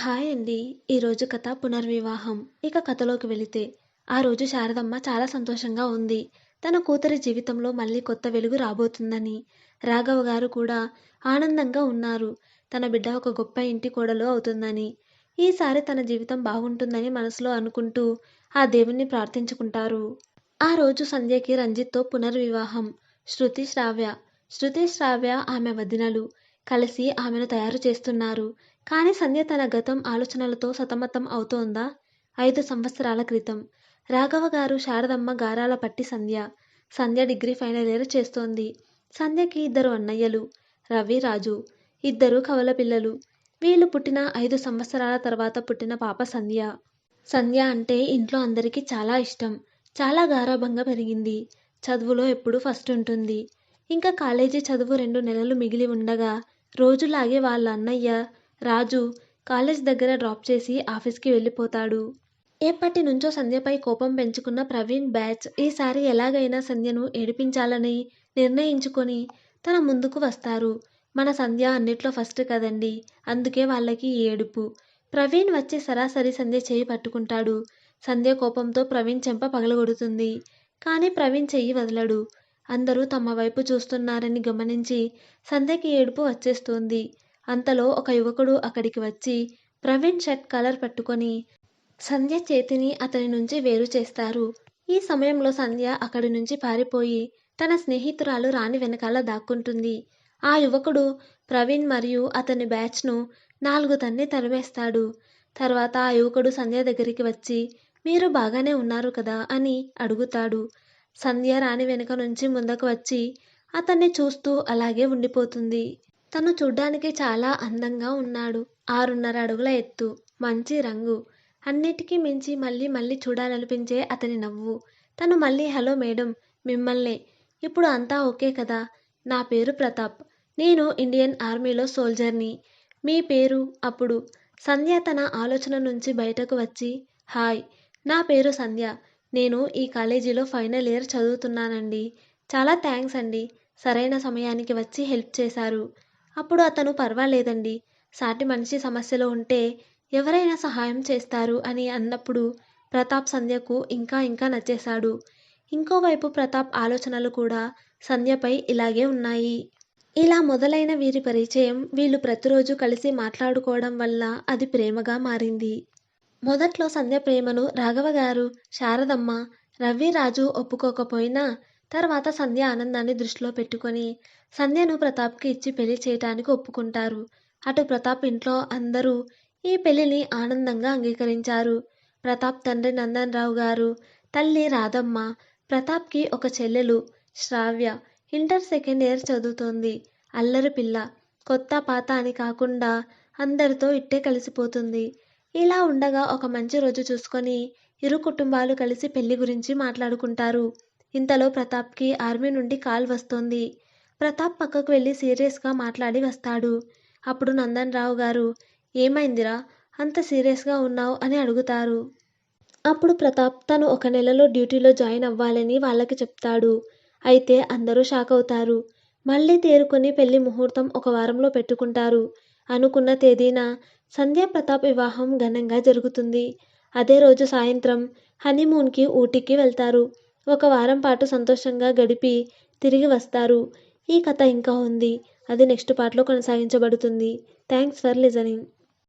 Hi అండి. ఈరోజు కథ పునర్వివాహం. ఇక కథలోకి వెళితే, ఆ రోజు శారదమ్మ చాలా సంతోషంగా ఉంది. తన కూతురి జీవితంలో మళ్ళీ కొత్త వెలుగు రాబోతుందని. రాఘవ గారు కూడా ఆనందంగా ఉన్నారు. తన బిడ్డ ఒక గొప్ప ఇంటి కోడలు అవుతుందని. ఈసారి తన జీవితం బాగుంటుందని మనసులో అనుకుంటూ ఆ దేవుణ్ణి ప్రార్థించుకుంటారు. ఆ రోజు సంధ్యకి రంజిత్తో పునర్వివాహం. శృతి శ్రావ్య ఆమె వదినలు కలిసి ఆమెను తయారు చేస్తున్నారు. కానీ సంధ్య తన గతం ఆలోచనలతో సతమతం అవుతోందా? 5 సంవత్సరాల క్రితం రాఘవ గారు శారదమ్మ గారాల పట్టి సంధ్య డిగ్రీ ఫైనల్ ఇయర్ చేస్తోంది. సంధ్యకి 2 అన్నయ్యలు, రవి, రాజు. 2 కవల పిల్లలు. వీళ్ళు పుట్టిన 5 సంవత్సరాల తర్వాత పుట్టిన పాప సంధ్య. సంధ్య అంటే ఇంట్లో అందరికీ చాలా ఇష్టం. చాలా గారాబంగా పెరిగింది. చదువులో ఎప్పుడూ ఫస్ట్ ఉంటుంది. ఇంకా కాలేజీ చదువు 2 నెలలు మిగిలి ఉండగా రోజులాగే వాళ్ళ అన్నయ్య రాజు కాలేజ్ దగ్గర డ్రాప్ చేసి ఆఫీస్కి వెళ్ళిపోతాడు. ఎప్పటి నుంచో సంధ్యపై కోపం పెంచుకున్న ప్రవీణ్ బ్యాచ్ ఈసారి ఎలాగైనా సంధ్యను ఏడిపించాలని నిర్ణయించుకొని తన ముందుకు వస్తారు. మన సంధ్య అన్నిట్లో ఫస్ట్ కదండి, అందుకే వాళ్ళకి ఈ ఏడుపు. ప్రవీణ్ వచ్చి సరాసరి సంధ్య చేయి పట్టుకుంటాడు. సంధ్య కోపంతో ప్రవీణ్ చెంప పగలగొడుతుంది. కానీ ప్రవీణ్ చెయ్యి వదలడు. అందరూ తమ వైపు చూస్తున్నారని గమనించి సంధ్యకి ఏడుపు వచ్చేస్తోంది. అంతలో ఒక యువకుడు అక్కడికి వచ్చి ప్రవీణ్ షర్ట్ కాలర్ పట్టుకొని సంధ్య చేతిని అతని నుంచి వేరు చేస్తారు. ఈ సమయంలో సంధ్య అక్కడి నుంచి పారిపోయి తన స్నేహితురాలు రాణి వెనకాల దాక్కుంటుంది. ఆ యువకుడు ప్రవీణ్ మరియు అతని బ్యాచ్ను 4 తన్ని తరిమేస్తాడు. తర్వాత ఆ యువకుడు సంధ్య దగ్గరికి వచ్చి మీరు బాగానే ఉన్నారు కదా అని అడుగుతాడు. సంధ్య రాణి వెనుక నుంచి ముందుకు వచ్చి అతన్ని చూస్తూ అలాగే ఉండిపోతుంది. తను చూడ్డానికి చాలా అందంగా ఉన్నాడు. 6.5 అడుగుల ఎత్తు, మంచి రంగు. అన్నిటికీ మించి మళ్ళీ మళ్ళీ చూడాలనిపించే అతని నవ్వు. తను మళ్ళీ హలో మేడం, మిమ్మల్నే. ఇప్పుడు అంతా ఓకే కదా? నా పేరు ప్రతాప్. నేను ఇండియన్ ఆర్మీలో సోల్జర్ని. మీ పేరు? అప్పుడు సంధ్య తన ఆలోచన నుంచి బయటకు వచ్చి హాయ్, నా పేరు సంధ్య. నేను ఈ కాలేజీలో ఫైనల్ ఇయర్ చదువుతున్నానండి. చాలా థ్యాంక్స్ అండి. సరైన సమయానికి వచ్చి హెల్ప్ చేశారు. అప్పుడు అతను పర్వాలేదండి, సాటి మనిషి సమస్యలో ఉంటే ఎవరైనా సహాయం చేస్తారు అని అన్నప్పుడు ప్రతాప్ సంధ్యకు ఇంకా ఇంకా నచ్చేశాడు. ఇంకోవైపు ప్రతాప్ ఆలోచనలు కూడా సంధ్యపై ఇలాగే ఉన్నాయి. ఇలా మొదలైన వీరి పరిచయం వీళ్ళు ప్రతిరోజు కలిసి మాట్లాడుకోవడం వల్ల అది ప్రేమగా మారింది. మొదట్లో సంధ్య ప్రేమను రాఘవ గారు, శారదమ్మ, రవి, రాజు ఒప్పుకోకపోయినా తర్వాత సంధ్య ఆనందాన్ని దృష్టిలో పెట్టుకొని సంధ్యను ప్రతాప్కి ఇచ్చి పెళ్లి చేయటానికి ఒప్పుకుంటారు. అటు ప్రతాప్ ఇంట్లో అందరూ ఈ పెళ్లిని ఆనందంగా అంగీకరించారు. ప్రతాప్ తండ్రి నందన్ రావు గారు, తల్లి రాధమ్మ, ప్రతాప్కి ఒక చెల్లెలు శ్రావ్య, ఇంటర్ సెకండ్ ఇయర్ చదువుతోంది. అల్లరి పిల్ల. కొత్త పాత అని కాకుండా అందరితో ఇట్టే కలిసిపోతుంది. ఇలా ఉండగా ఒక మంచి రోజు చూసుకొని ఇరు కుటుంబాలు కలిసి పెళ్లి గురించి మాట్లాడుకుంటారు. ఇంతలో ప్రతాప్కి ఆర్మీ నుండి కాల్ వస్తోంది. ప్రతాప్ పక్కకు వెళ్ళి సీరియస్గా మాట్లాడి వస్తాడు. అప్పుడు నందన్ రావు గారు ఏమైందిరా, అంత సీరియస్గా ఉన్నావు అని అడుగుతారు. అప్పుడు ప్రతాప్ తను 1 నెలలో డ్యూటీలో జాయిన్ అవ్వాలని వాళ్ళకి చెప్తాడు. అయితే అందరూ షాక్ అవుతారు. మళ్ళీ తేరుకొని పెళ్లి ముహూర్తం 1 వారంలో పెట్టుకుంటారు. అనుకున్న తేదీన సంధ్య ప్రతాప్ వివాహం ఘనంగా జరుగుతుంది. అదే రోజు సాయంత్రం హనీమూన్కి ఊటీకి వెళ్తారు. 1 వారం పాటు సంతోషంగా గడిపి తిరిగి వస్తారు. ఈ కథ ఇంకా ఉంది. అది నెక్స్ట్ పార్ట్లో కొనసాగించబడుతుంది. Thanks for listening.